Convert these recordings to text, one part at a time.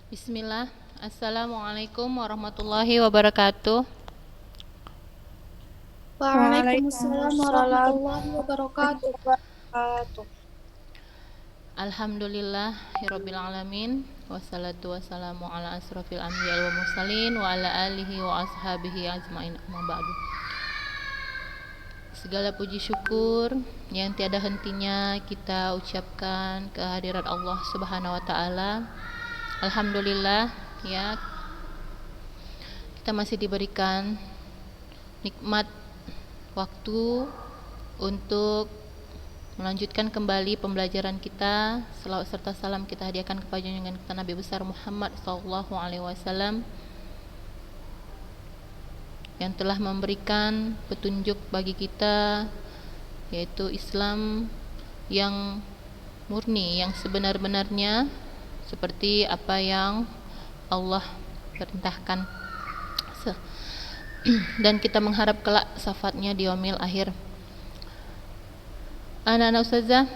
Bismillah. Assalamualaikum warahmatullahi wabarakatuh. Waalaikumsalam warahmatullahi wabarakatuh. Alhamdulillahirabbil alamin. Wassalatu wassalamu ala asrofil anbiya wal mursalin wa ala alihi wa ashabihi ajmain, amma ba'du. Segala puji syukur yang tiada hentinya kita ucapkan kehadirat Allah Subhanahu wa taala. Alhamdulillah, ya, kita masih diberikan nikmat waktu untuk melanjutkan kembali pembelajaran kita. Selawat serta salam kita hadiahkan kepada junjungan kita Nabi besar Muhammad SAW yang telah memberikan petunjuk bagi kita, yaitu Islam yang murni, yang sebenar-benarnya, seperti apa yang Allah perintahkan, dan kita mengharap kelak syafaatnya di yaumil akhir. Anak-anak ustazah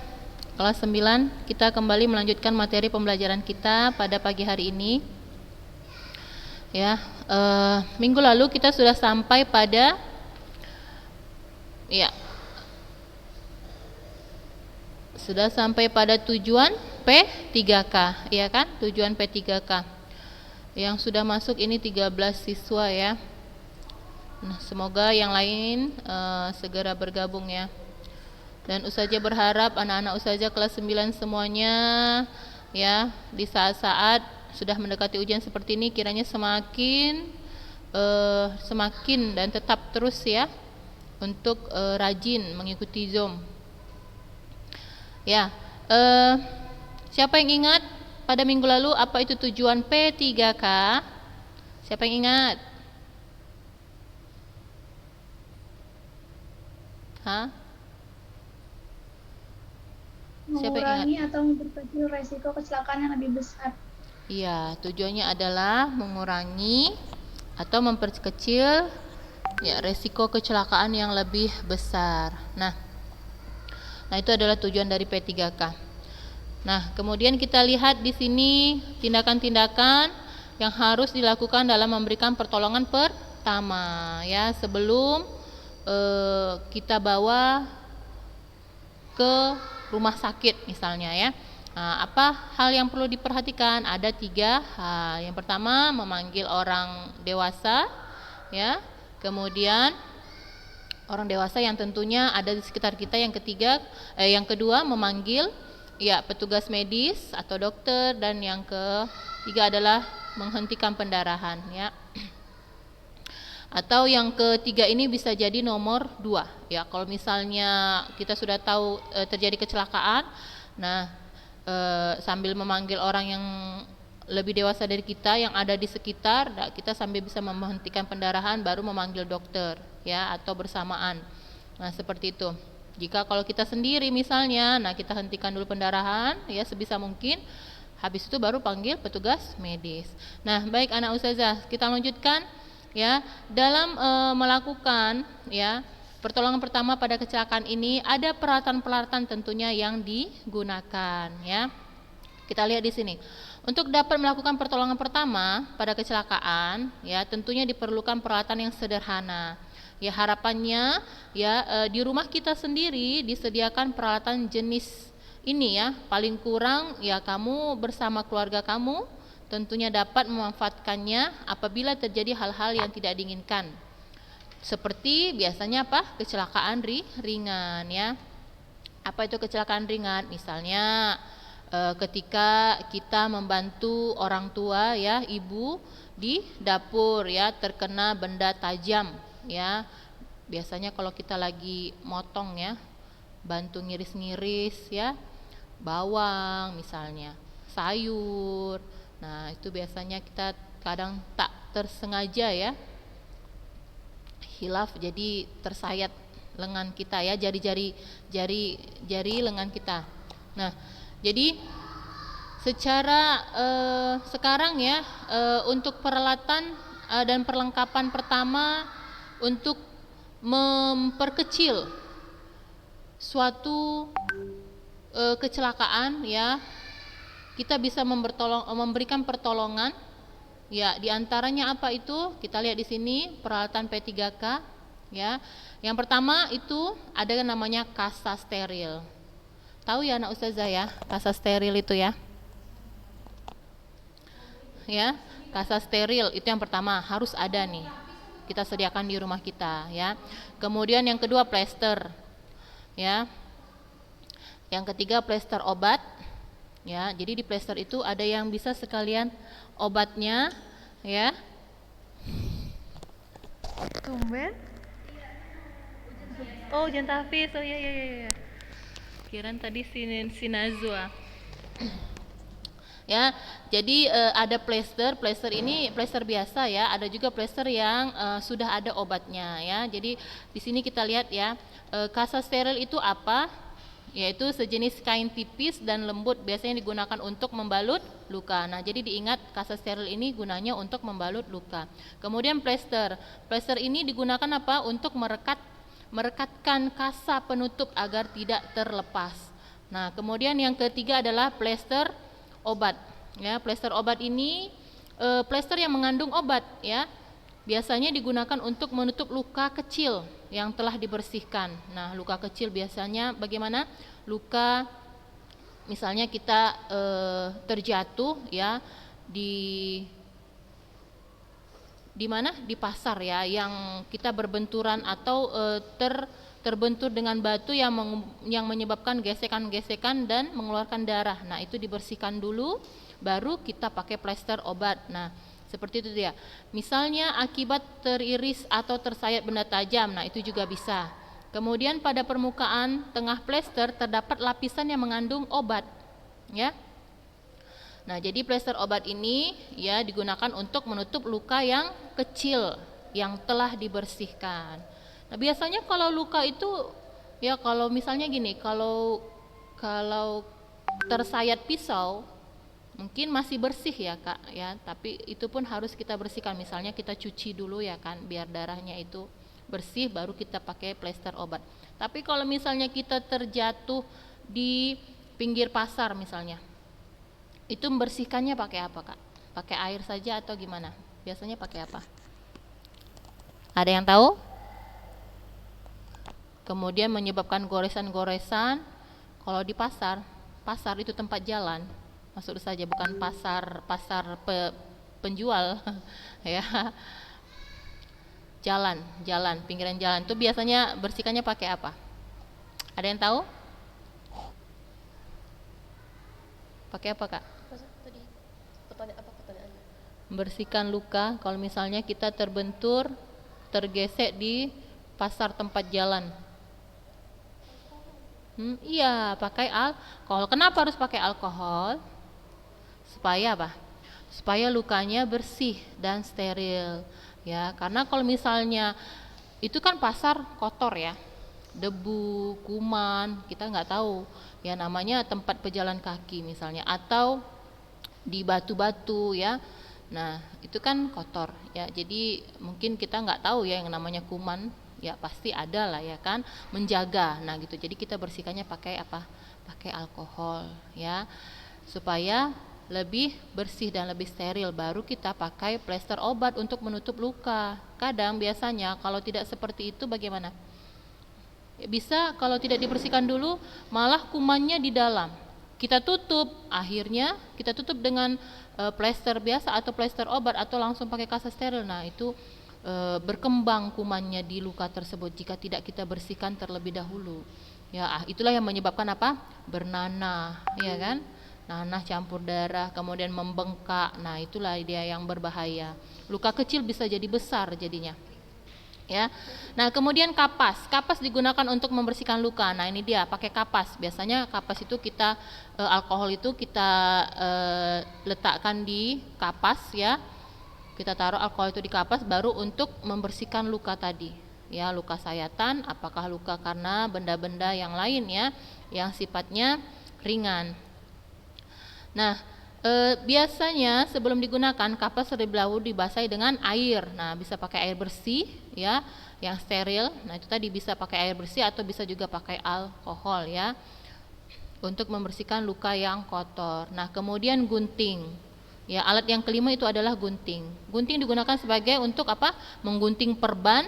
kelas 9, kita kembali melanjutkan materi pembelajaran kita pada pagi hari ini. Ya, minggu lalu kita sudah sampai pada tujuan P3K, ya kan? Tujuan P3K. Yang sudah masuk ini 13 siswa ya. Nah, semoga yang lain segera bergabung ya. Dan Ustazah berharap anak-anak Ustazah kelas 9 semuanya ya, di saat-saat sudah mendekati ujian seperti ini kiranya semakin dan tetap terus ya untuk rajin mengikuti Zoom. Ya, siapa yang ingat pada minggu lalu apa itu tujuan P3K? Siapa yang ingat? Mengurangi atau memperkecil resiko kecelakaan yang lebih besar. Iya, tujuannya adalah mengurangi atau memperkecil ya resiko kecelakaan yang lebih besar. Nah, itu adalah tujuan dari P3K. Nah, kemudian kita lihat di sini tindakan-tindakan yang harus dilakukan dalam memberikan pertolongan pertama ya, sebelum kita bawa ke rumah sakit misalnya ya. Nah, apa hal yang perlu diperhatikan? Ada 3 hal. Yang pertama, memanggil orang dewasa ya. Kemudian orang dewasa yang tentunya ada di sekitar kita. Yang kedua, memanggil ya petugas medis atau dokter, dan yang ketiga adalah menghentikan pendarahan ya. Atau yang ketiga ini bisa jadi nomor 2 ya. Kalau misalnya kita sudah tahu terjadi kecelakaan, nah sambil memanggil orang yang lebih dewasa dari kita yang ada di sekitar, nah, kita sambil bisa menghentikan pendarahan baru memanggil dokter ya, atau bersamaan. Nah seperti itu. Jika kalau kita sendiri misalnya, nah kita hentikan dulu pendarahan ya sebisa mungkin. Habis itu baru panggil petugas medis. Nah, baik anak ustazah, kita lanjutkan ya. Dalam melakukan ya pertolongan pertama pada kecelakaan ini ada peralatan-peralatan tentunya yang digunakan ya. Kita lihat di sini. Untuk dapat melakukan pertolongan pertama pada kecelakaan ya tentunya diperlukan peralatan yang sederhana. Ya harapannya ya di rumah kita sendiri disediakan peralatan jenis ini ya, paling kurang ya kamu bersama keluarga kamu tentunya dapat memanfaatkannya apabila terjadi hal-hal yang tidak diinginkan. Seperti biasanya apa? Kecelakaan ringan ya. Apa itu kecelakaan ringan? Misalnya ketika kita membantu orang tua ya, ibu di dapur ya terkena benda tajam ya. Biasanya kalau kita lagi motong ya, bantu ngiris-ngiris ya, bawang misalnya, sayur. Nah, itu biasanya kita kadang tak tersengaja ya, hilaf jadi tersayat lengan kita ya, jari lengan kita. Nah, jadi secara sekarang ya untuk peralatan dan perlengkapan pertama untuk memperkecil suatu kecelakaan ya, kita bisa memberikan pertolongan ya. Diantaranya apa itu? Kita lihat di sini peralatan P3K ya. Yang pertama itu ada yang namanya kasa steril. Tahu ya anak ustazah ya, kasa steril itu ya. Ya, kasa steril itu yang pertama harus ada nih. Kita sediakan di rumah kita ya. Kemudian yang kedua plester ya. Yang ketiga plester obat ya. Jadi di plester itu ada yang bisa sekalian obatnya ya. Tumben? Oh, ujian tahfiz. Oh iya. Kirain tadi si Najwa. Ya, jadi ada plester ini plester biasa ya, ada juga plester yang sudah ada obatnya ya. Jadi di sini kita lihat ya, kasa steril itu apa? Yaitu sejenis kain tipis dan lembut biasanya digunakan untuk membalut luka. Nah, jadi diingat kasa steril ini gunanya untuk membalut luka. Kemudian plester ini digunakan apa? Untuk merekatkan kasa penutup agar tidak terlepas. Nah, kemudian yang ketiga adalah plester obat. Ya, plester obat ini plester yang mengandung obat ya. Biasanya digunakan untuk menutup luka kecil yang telah dibersihkan. Nah, luka kecil biasanya bagaimana? Luka misalnya kita terjatuh ya di mana? Di pasar ya, yang kita berbenturan atau terbentur dengan batu yang menyebabkan gesekan-gesekan dan mengeluarkan darah. Nah, itu dibersihkan dulu baru kita pakai plester obat. Nah, seperti itu dia. Misalnya akibat teriris atau tersayat benda tajam, nah itu juga bisa. Kemudian pada permukaan tengah plester terdapat lapisan yang mengandung obat, ya. Nah, jadi plester obat ini ya digunakan untuk menutup luka yang kecil yang telah dibersihkan. Nah, biasanya kalau luka itu ya kalau misalnya gini, kalau tersayat pisau mungkin masih bersih ya Kak ya, tapi itu pun harus kita bersihkan. Misalnya kita cuci dulu ya kan biar darahnya itu bersih baru kita pakai plester obat. Tapi kalau misalnya kita terjatuh di pinggir pasar misalnya, itu membersihkannya pakai apa Kak? Pakai air saja atau gimana? Biasanya pakai apa? Ada yang tahu? Kemudian menyebabkan goresan-goresan. Kalau di pasar itu tempat jalan. Maksud saja bukan pasar penjual ya. Jalan, pinggiran jalan. Itu biasanya bersihkannya pakai apa? Ada yang tahu? Pakai apa, Kak? Tadi pertanyaan apa pertanyaannya? Membersihkan luka kalau misalnya kita terbentur tergesek di pasar tempat jalan? Iya, pakai alkohol. Kenapa harus pakai alkohol? Supaya apa? Supaya lukanya bersih dan steril, ya. Karena kalau misalnya itu kan pasar kotor ya, debu, kuman, kita nggak tahu. Ya namanya tempat pejalan kaki misalnya, atau di batu-batu ya. Nah itu kan kotor ya. Jadi mungkin kita nggak tahu ya yang namanya kuman. Ya pasti ada lah ya kan, menjaga. Nah gitu. Jadi kita bersihkannya pakai apa? Pakai alkohol ya, supaya lebih bersih dan lebih steril. Baru kita pakai plester obat untuk menutup luka. Kadang biasanya kalau tidak seperti itu bagaimana? Bisa kalau tidak dibersihkan dulu malah kumannya di dalam. Kita tutup, akhirnya kita tutup dengan plester biasa atau plester obat atau langsung pakai kasa steril. Nah itu berkembang kumannya di luka tersebut jika tidak kita bersihkan terlebih dahulu. Ya, itulah yang menyebabkan apa? Bernanah, ya kan? Nanah campur darah, kemudian membengkak. Nah, itulah dia yang berbahaya. Luka kecil bisa jadi besar jadinya. Ya. Nah, kemudian kapas. Kapas digunakan untuk membersihkan luka. Nah, ini dia pakai kapas. Biasanya kapas itu kita alkohol itu kita letakkan di kapas ya. Kita taruh alkohol itu di kapas baru untuk membersihkan luka tadi. Ya, luka sayatan, apakah luka karena benda-benda yang lain ya, yang sifatnya ringan. Nah, biasanya sebelum digunakan kapas terlebih dahulu dibasahi dengan air. Nah, bisa pakai air bersih ya, yang steril. Nah, itu tadi bisa pakai air bersih atau bisa juga pakai alkohol ya, untuk membersihkan luka yang kotor. Nah, kemudian gunting. Ya, alat yang kelima itu adalah gunting. Gunting digunakan sebagai untuk apa? Menggunting perban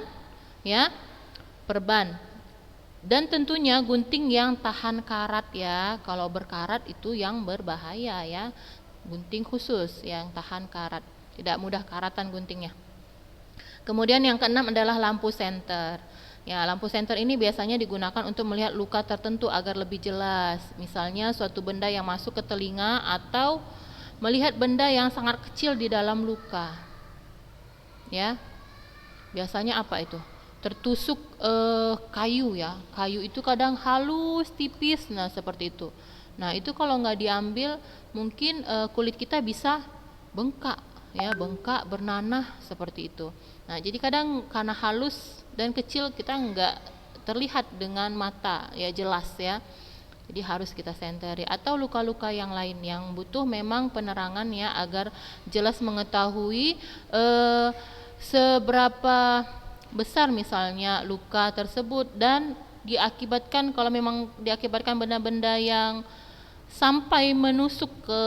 ya, perban. Dan tentunya gunting yang tahan karat ya. Kalau berkarat itu yang berbahaya ya. Gunting khusus yang tahan karat, tidak mudah karatan guntingnya. Kemudian yang keenam adalah lampu senter. Ya, lampu senter ini biasanya digunakan untuk melihat luka tertentu agar lebih jelas. Misalnya suatu benda yang masuk ke telinga atau melihat benda yang sangat kecil di dalam luka. Ya. Biasanya apa itu? Tertusuk kayu ya. Kayu itu kadang halus, tipis, nah seperti itu. Nah, itu kalau nggak diambil mungkin kulit kita bisa bengkak ya, bengkak, bernanah seperti itu. Nah, jadi kadang karena halus dan kecil kita nggak terlihat dengan mata ya, jelas ya. Jadi harus kita senteri. Atau luka-luka yang lain yang butuh memang penerangan ya, agar jelas mengetahui seberapa besar misalnya luka tersebut dan diakibatkan, kalau memang diakibatkan benda-benda yang sampai menusuk ke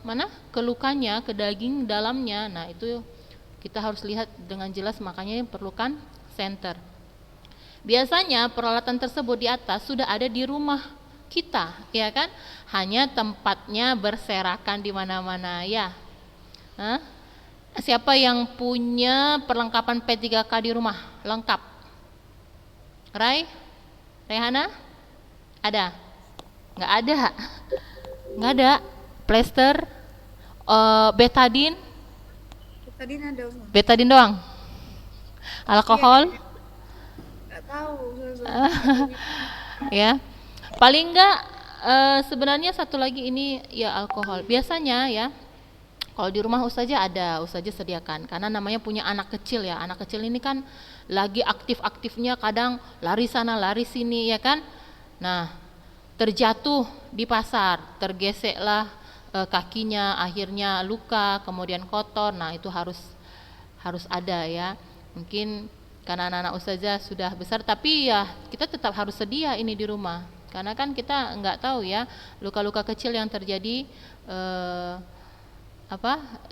mana? Ke lukanya, ke daging dalamnya. Nah, itu kita harus lihat dengan jelas, makanya perlukan senter. Biasanya peralatan tersebut di atas sudah ada di rumah kita, ya kan? Hanya tempatnya berserakan di mana-mana ya. Hah? Siapa yang punya perlengkapan P3K di rumah? Lengkap. Rai? Rehana? Ada? Nggak ada. Nggak ada. Plester? Betadine? Betadine ada, Ustaz. Betadine doang? Alkohol? Nggak tahu, Ya. Paling enggak sebenarnya satu lagi ini ya, alkohol. Biasanya ya, kalau di rumah Ustazah ada, Ustazah sediakan, karena namanya punya anak kecil ya. Anak kecil ini kan lagi aktif-aktifnya, kadang lari sana lari sini ya kan. Nah, terjatuh di pasar, tergeseklah kakinya, akhirnya luka, kemudian kotor. Nah, itu harus ada ya. Mungkin karena anak-anak Ustazah sudah besar, tapi ya kita tetap harus sedia ini di rumah. Karena kan kita nggak tahu ya, luka-luka kecil yang terjadi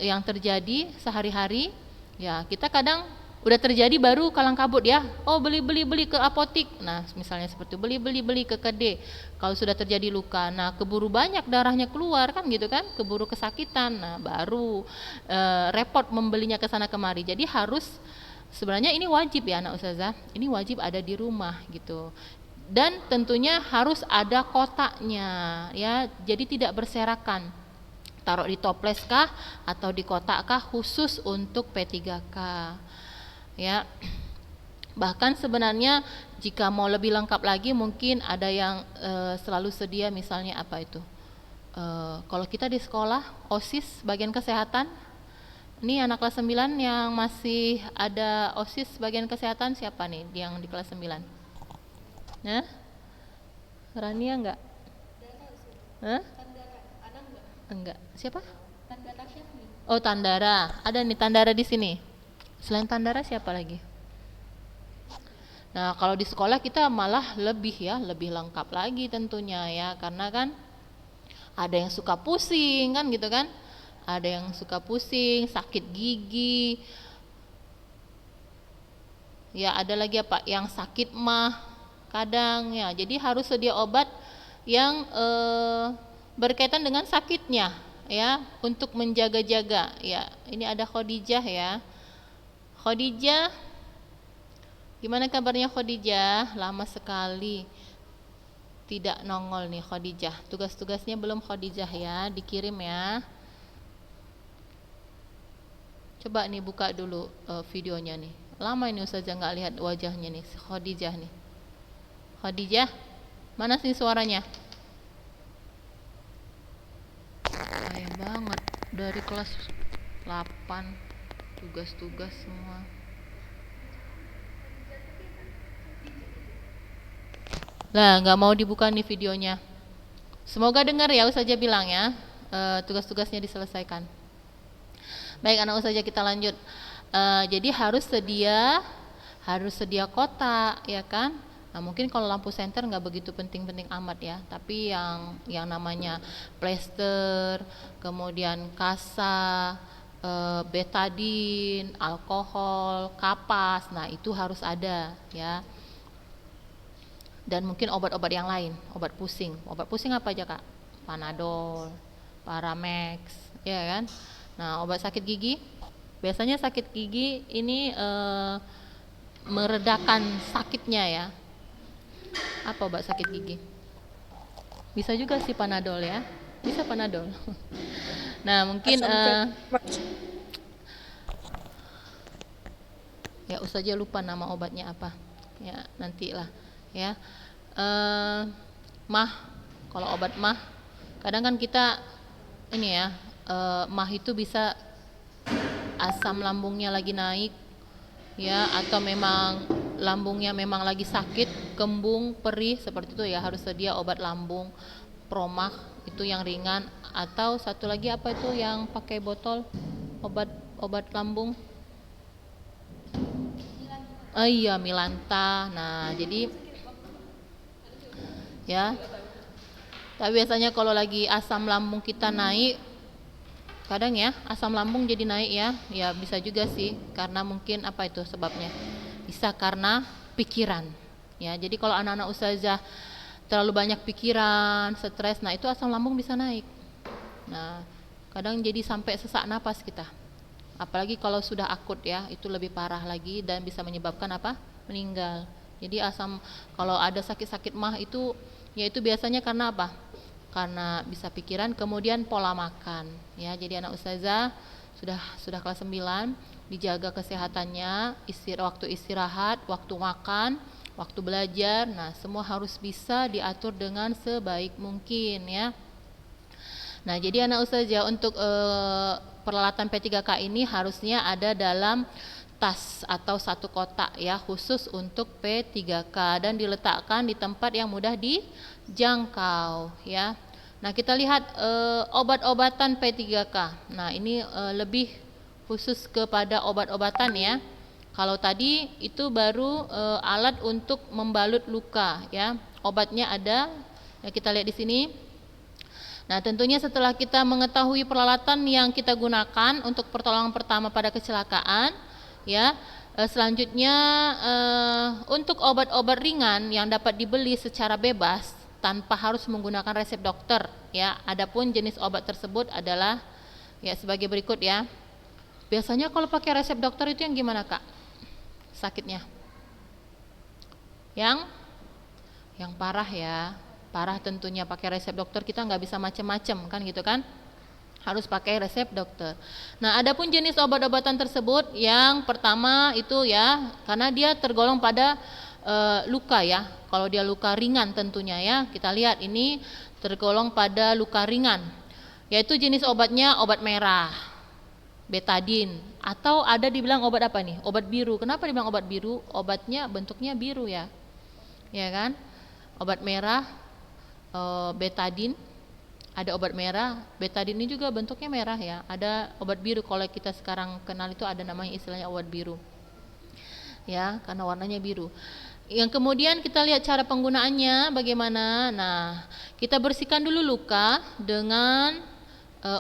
yang terjadi sehari-hari ya. Kita kadang udah terjadi baru kalang kabut ya, oh beli ke apotik, nah misalnya seperti beli ke KD. Kalau sudah terjadi luka, nah keburu banyak darahnya keluar kan gitu kan, keburu kesakitan, nah baru repot membelinya ke sana kemari. Jadi harus, sebenarnya ini wajib ya anak Ustazah, ini wajib ada di rumah gitu. Dan tentunya harus ada kotaknya ya, jadi tidak berserakan. Taruh di toples kah atau di kotak kah khusus untuk P3K ya. Bahkan sebenarnya jika mau lebih lengkap lagi mungkin ada yang selalu sedia, misalnya apa itu? Kalau kita di sekolah OSIS bagian kesehatan, ini anak kelas 9 yang masih ada OSIS bagian kesehatan siapa nih yang di kelas 9? Nah, Rania enggak? Hah? Enggak. Siapa? Oh, Tandara. Ada nih Tandara di sini. Selain Tandara siapa lagi? Nah, kalau di sekolah kita malah lebih ya, lebih lengkap lagi tentunya ya, karena kan ada yang suka pusing kan gitu kan? Ada yang suka pusing, sakit gigi. Ya, ada lagi apa? Yang sakit mah kadang ya. Jadi harus sedia obat yang berkaitan dengan sakitnya ya, untuk menjaga-jaga ya. Ini ada Khadijah ya. Khadijah, gimana kabarnya Khadijah? Lama sekali tidak nongol nih Khadijah. Tugas-tugasnya belum Khadijah ya, dikirim ya. Coba nih buka dulu videonya nih. Lama ini Ustazah nggak lihat wajahnya nih, Khadijah nih. Khadijah, mana sih suaranya? Sayang banget, dari kelas 8 tugas-tugas semua. Lah, nggak mau dibuka nih videonya. Semoga dengar ya, Ustazah bilang ya, tugas-tugasnya diselesaikan. Baik, anak Ustazah kita lanjut. Jadi harus sedia kotak ya kan. Nah, mungkin kalau lampu senter nggak begitu penting-penting amat ya, tapi yang namanya plester, kemudian kasa, betadin, alkohol, kapas, nah itu harus ada ya. Dan mungkin obat-obat yang lain, obat pusing apa aja Kak? Panadol, Paramex, ya kan? Nah, obat sakit gigi, biasanya sakit gigi ini meredakan sakitnya ya. Apa obat sakit gigi? Bisa juga sih Panadol ya, bisa Panadol. Nah, mungkin ya Ustazah lupa nama obatnya apa. Ya, nantilah ya. Mah, kalau obat mah, kadang kan kita ini ya, mah itu bisa asam lambungnya lagi naik ya, atau memang lambungnya memang lagi sakit, kembung, perih seperti itu ya, harus sedia obat lambung, Promah itu yang ringan, atau satu lagi apa itu yang pakai botol obat lambung? Iya, Milanta. Nah, jadi ya, tapi biasanya kalau lagi asam lambung kita naik, kadang ya asam lambung jadi naik ya, ya bisa juga sih karena mungkin apa itu sebabnya, bisa karena pikiran ya. Jadi kalau anak-anak ustazah terlalu banyak pikiran, stres, nah itu asam lambung bisa naik. Nah, kadang jadi sampai sesak napas kita, apalagi kalau sudah akut ya, itu lebih parah lagi dan bisa menyebabkan apa, meninggal. Jadi kalau ada sakit-sakit mah itu ya itu biasanya karena apa, karena bisa pikiran, kemudian pola makan ya. Jadi anak ustazah sudah kelas 9, dijaga kesehatannya, waktu istirahat, waktu makan, waktu belajar, nah semua harus bisa diatur dengan sebaik mungkin ya. Nah, jadi anak ustazah untuk peralatan P3K ini harusnya ada dalam tas atau satu kotak ya, khusus untuk P3K dan diletakkan di tempat yang mudah dijangkau ya. Nah, kita lihat obat-obatan P3K. Nah, ini lebih khusus kepada obat-obatan ya. Kalau tadi itu baru alat untuk membalut luka ya. Obatnya ada ya, kita lihat di sini. Nah, tentunya setelah kita mengetahui peralatan yang kita gunakan untuk pertolongan pertama pada kecelakaan, ya, selanjutnya untuk obat-obat ringan yang dapat dibeli secara bebas tanpa harus menggunakan resep dokter, ya. Adapun jenis obat tersebut adalah ya sebagai berikut ya. Biasanya kalau pakai resep dokter itu yang gimana Kak? Sakitnya? Yang parah ya. Parah tentunya, pakai resep dokter kita nggak bisa macam-macam kan gitu kan. harus pakai resep dokter. Nah, adapun jenis obat-obatan tersebut yang pertama itu ya, karena dia tergolong pada luka ya. Kalau dia luka ringan tentunya ya, kita lihat ini tergolong pada luka ringan. Yaitu jenis obatnya obat merah, betadin, atau ada dibilang obat apa nih? Obat biru. Kenapa dibilang obat biru? Obatnya bentuknya biru ya. Ya kan? Obat merah, betadin. Ada obat merah, betadin ini juga bentuknya merah ya. Ada obat biru, kalau kita sekarang kenal itu ada namanya istilahnya obat biru. Ya, karena warnanya biru. Yang kemudian kita lihat cara penggunaannya bagaimana. Nah, kita bersihkan dulu luka dengan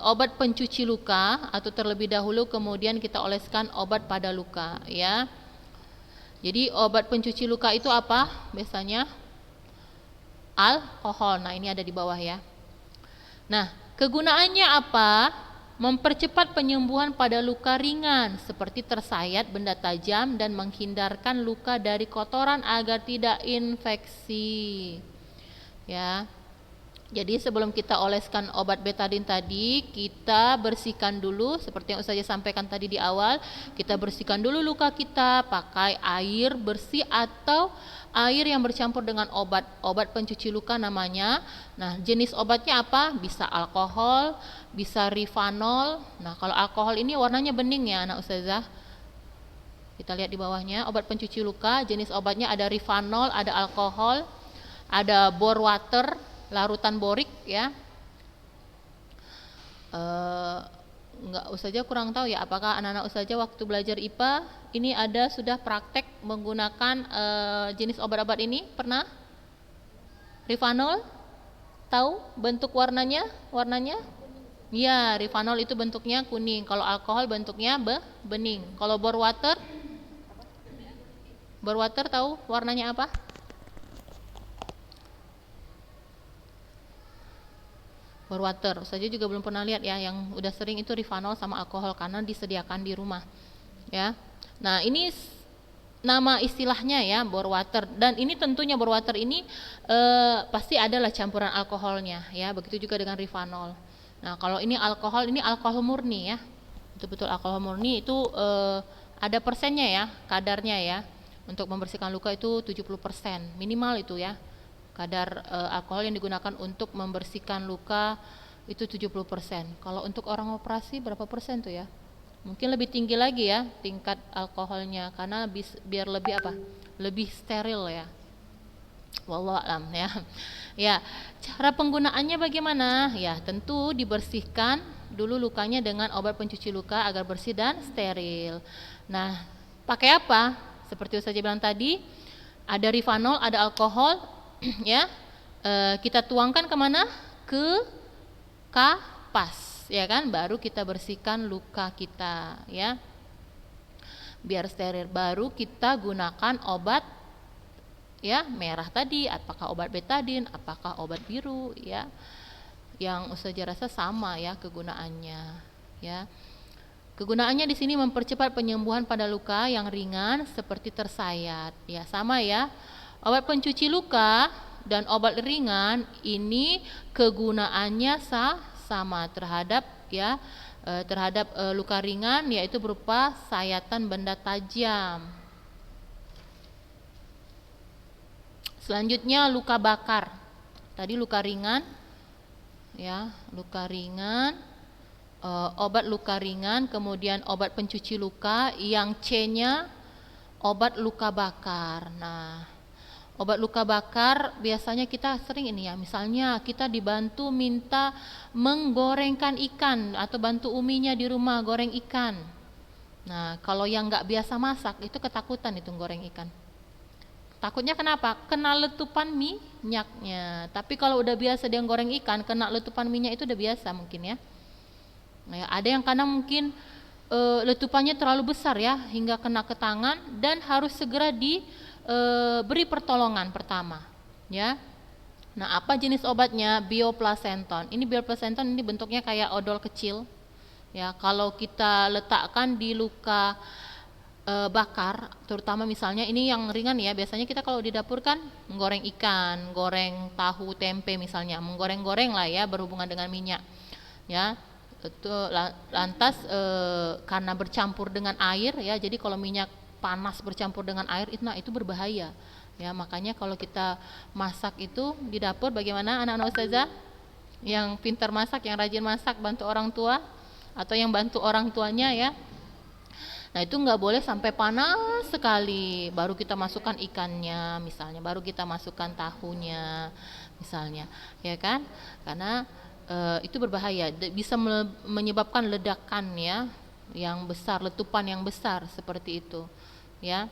obat pencuci luka, atau terlebih dahulu kemudian kita oleskan obat pada luka ya. Jadi obat pencuci luka itu apa? Biasanya alkohol. Nah, ini ada di bawah ya. Nah, kegunaannya apa? Mempercepat penyembuhan pada luka ringan seperti tersayat benda tajam dan menghindarkan luka dari kotoran agar tidak infeksi. Ya. Jadi sebelum kita oleskan obat betadin tadi, kita bersihkan dulu seperti yang saya sampaikan tadi di awal. Kita bersihkan dulu luka kita pakai air bersih atau air yang bercampur dengan obat pencuci luka namanya. Nah, jenis obatnya apa? Bisa alkohol, bisa rifanol. Nah, kalau alkohol ini warnanya bening ya anak ustazah. Kita lihat di bawahnya, obat pencuci luka, jenis obatnya ada rifanol, ada alkohol, ada bore water, larutan borik ya. Enggak ustazah kurang tahu ya, apakah anak-anak ustazah waktu belajar IPA ini ada sudah praktek menggunakan jenis obat-obat ini? Pernah? Rifanol? Tahu bentuk warnanya? Ya, rifanol itu bentuknya kuning. Kalau alkohol bentuknya bening. Kalau bore water tahu warnanya apa? Bore water, saja juga belum pernah lihat ya. Yang udah sering itu rifanol sama alkohol karena disediakan di rumah ya. Nah, ini nama istilahnya ya, bore water. Dan ini tentunya bore water ini pasti adalah campuran alkoholnya ya. Begitu juga dengan rifanol. Nah, kalau ini alkohol murni ya. Betul-betul alkohol murni itu ada persennya ya, kadarnya ya. Untuk membersihkan luka itu 70% minimal itu ya. Kadar alkohol yang digunakan untuk membersihkan luka itu 70%. Kalau untuk orang operasi berapa persen tuh ya? Mungkin lebih tinggi lagi ya tingkat alkoholnya karena biar lebih apa? Lebih steril ya. Wallahu a'lam ya. Ya, cara penggunaannya bagaimana? Ya, tentu dibersihkan dulu lukanya dengan obat pencuci luka agar bersih dan steril. Nah, pakai apa? Seperti saya bilang tadi, ada rifanol, ada alkohol ya. Kita tuangkan kemana? Ke kapas ya kan, baru kita bersihkan luka kita ya, biar steril. Baru kita gunakan obat ya merah tadi, apakah obat betadin, apakah obat biru ya, yang ustazah rasa sama ya kegunaannya ya. Kegunaannya di sini mempercepat penyembuhan pada luka yang ringan seperti tersayat ya, sama ya. Obat pencuci luka dan obat ringan ini kegunaannya sama terhadap ya, terhadap luka ringan yaitu berupa sayatan benda tajam. Selanjutnya luka bakar. Tadi luka ringan ya, luka ringan, obat luka ringan, kemudian obat pencuci luka yang C-nya obat luka bakar. Nah, obat luka bakar biasanya kita sering ini ya, misalnya kita dibantu minta menggorengkan ikan atau bantu uminya di rumah goreng ikan. Nah, kalau yang nggak biasa masak itu ketakutan itu goreng ikan. Takutnya kenapa? Kena letupan minyaknya. Tapi kalau udah biasa dia goreng ikan, kena letupan minyak itu udah biasa mungkin ya. Nah, ada yang kadang mungkin letupannya terlalu besar ya hingga kena ke tangan dan harus segera beri pertolongan pertama ya. Nah, apa jenis obatnya? Bioplacenton. Ini bioplacenton ini bentuknya kayak odol kecil ya. Kalau kita letakkan di luka bakar, terutama misalnya ini yang ringan ya, biasanya kita kalau di dapur kan menggoreng ikan, goreng tahu, tempe misalnya, menggoreng-goreng lah ya berhubungan dengan minyak ya. Lantas karena bercampur dengan air ya, jadi kalau minyak panas bercampur dengan air itu berbahaya ya. Makanya kalau kita masak itu di dapur, bagaimana anak-anak ustazah yang pintar masak, yang rajin masak, bantu orang tua atau yang bantu orang tuanya ya, nah itu nggak boleh sampai panas sekali baru kita masukkan ikannya misalnya, baru kita masukkan tahunya misalnya, ya kan? Karena itu berbahaya, bisa menyebabkan ledakan ya, yang besar, letupan yang besar seperti itu ya.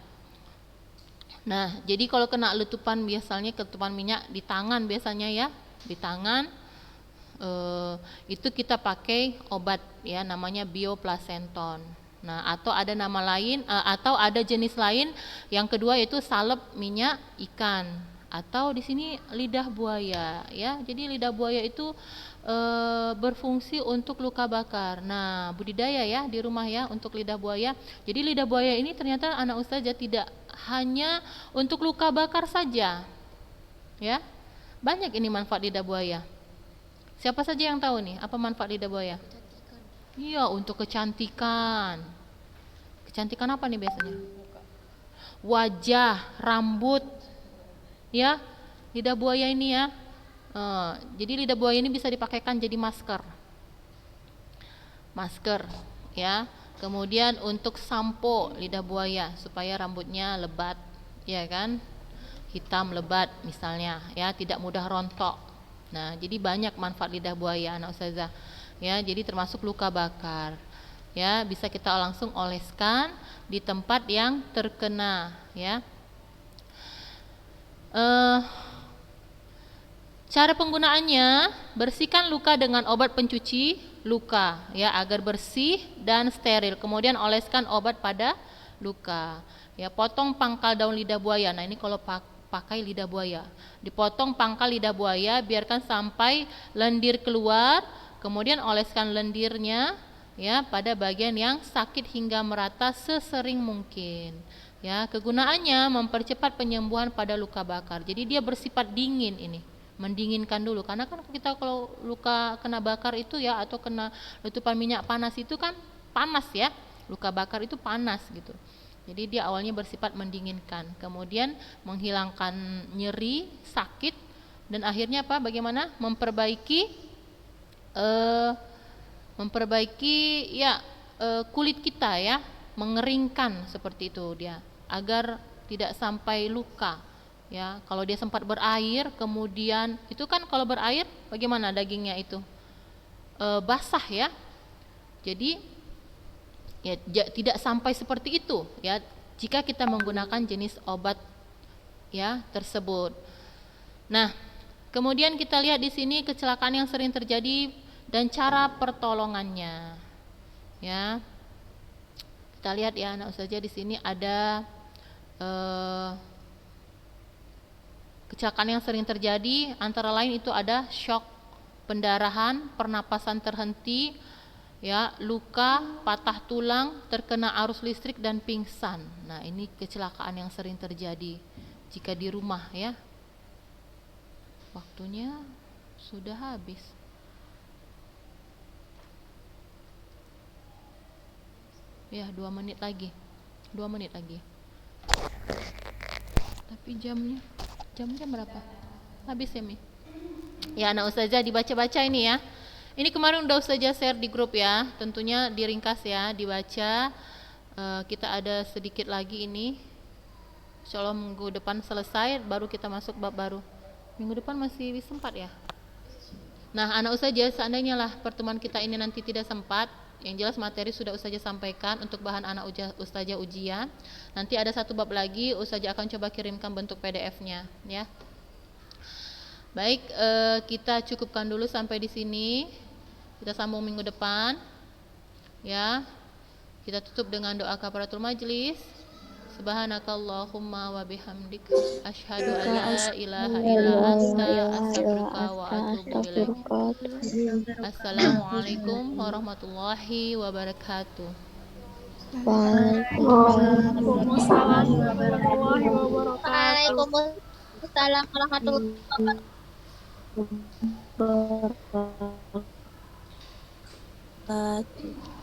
Nah jadi kalau kena letupan, biasanya letupan minyak di tangan biasanya ya, di tangan itu kita pakai obat ya, namanya bioplasenton. Nah atau ada nama lain atau ada jenis lain yang kedua, yaitu salep minyak ikan, atau di sini lidah buaya ya. Jadi lidah buaya itu berfungsi untuk luka bakar. Nah budidaya ya di rumah ya untuk lidah buaya. Jadi lidah buaya ini ternyata anak ustazah tidak hanya untuk luka bakar saja ya, banyak ini manfaat lidah buaya. Siapa saja yang tahu nih apa manfaat lidah buaya? Iya, untuk kecantikan. Kecantikan apa nih biasanya? Wajah, rambut, ya. Lidah buaya ini ya. Jadi lidah buaya ini bisa dipakaikan jadi masker. Masker, ya. Kemudian untuk sampo lidah buaya supaya rambutnya lebat, ya kan? Hitam lebat misalnya, ya, tidak mudah rontok. Nah, jadi banyak manfaat lidah buaya anak ustazah. Ya, jadi termasuk luka bakar. Ya, bisa kita langsung oleskan di tempat yang terkena, ya. Cara penggunaannya, bersihkan luka dengan obat pencuci luka ya, agar bersih dan steril. Kemudian oleskan obat pada luka. Ya, potong pangkal daun lidah buaya. Nah, ini kalau pakai lidah buaya, dipotong pangkal lidah buaya, biarkan sampai lendir keluar, kemudian oleskan lendirnya ya pada bagian yang sakit hingga merata sesering mungkin. Ya, kegunaannya mempercepat penyembuhan pada luka bakar. Jadi dia bersifat dingin ini, mendinginkan dulu, karena kan kita kalau luka kena bakar itu ya, atau kena letupan minyak panas itu kan panas ya, luka bakar itu panas gitu. Jadi dia awalnya bersifat mendinginkan, kemudian menghilangkan nyeri, sakit, dan akhirnya apa? Bagaimana? Memperbaiki ya kulit kita ya, mengeringkan seperti itu dia, agar tidak sampai luka. Ya, kalau dia sempat berair, kemudian itu kan kalau berair bagaimana dagingnya itu basah ya. Jadi ya tidak sampai seperti itu ya jika kita menggunakan jenis obat ya tersebut. Nah, kemudian kita lihat di sini kecelakaan yang sering terjadi dan cara pertolongannya. Ya. Kita lihat ya anak ustazah, di sini ada kecelakaan yang sering terjadi, antara lain itu ada shock, pendarahan, pernapasan terhenti, ya, luka, patah tulang, terkena arus listrik, dan pingsan. Nah, ini kecelakaan yang sering terjadi jika di rumah ya. Waktunya sudah habis. Ya, 2 menit lagi. 2 menit lagi. Tapi jamnya berapa? Habis ya, Mi? Ya, anak ustazah dibaca-baca ini ya. Ini kemarin udah ustazah share di grup ya. Tentunya diringkas ya, dibaca. Kita ada sedikit lagi ini. Insyaallah minggu depan selesai, baru kita masuk bab baru. Minggu depan masih sempat ya? Nah, anak ustazah, seandainya lah pertemuan kita ini nanti tidak sempat, yang jelas materi sudah ustazah sampaikan untuk bahan anak ustazah ujian. Nanti ada satu bab lagi, ustazah akan coba kirimkan bentuk PDF-nya ya. Baik, kita cukupkan dulu sampai di sini. Kita sambung minggu depan. Ya. Kita tutup dengan doa kafaratul majlis. Subhanakallahumma wa bihamdik asyhadu an la ilaha illa anta astaghfiruka wa atubu ilaik. Assalamualaikum warahmatullahi wabarakatuh. Waalaikumsalam warahmatullahi wabarakatuh. Waalaikumsalam warahmatullahi wabarakatuh. wabarakatuh.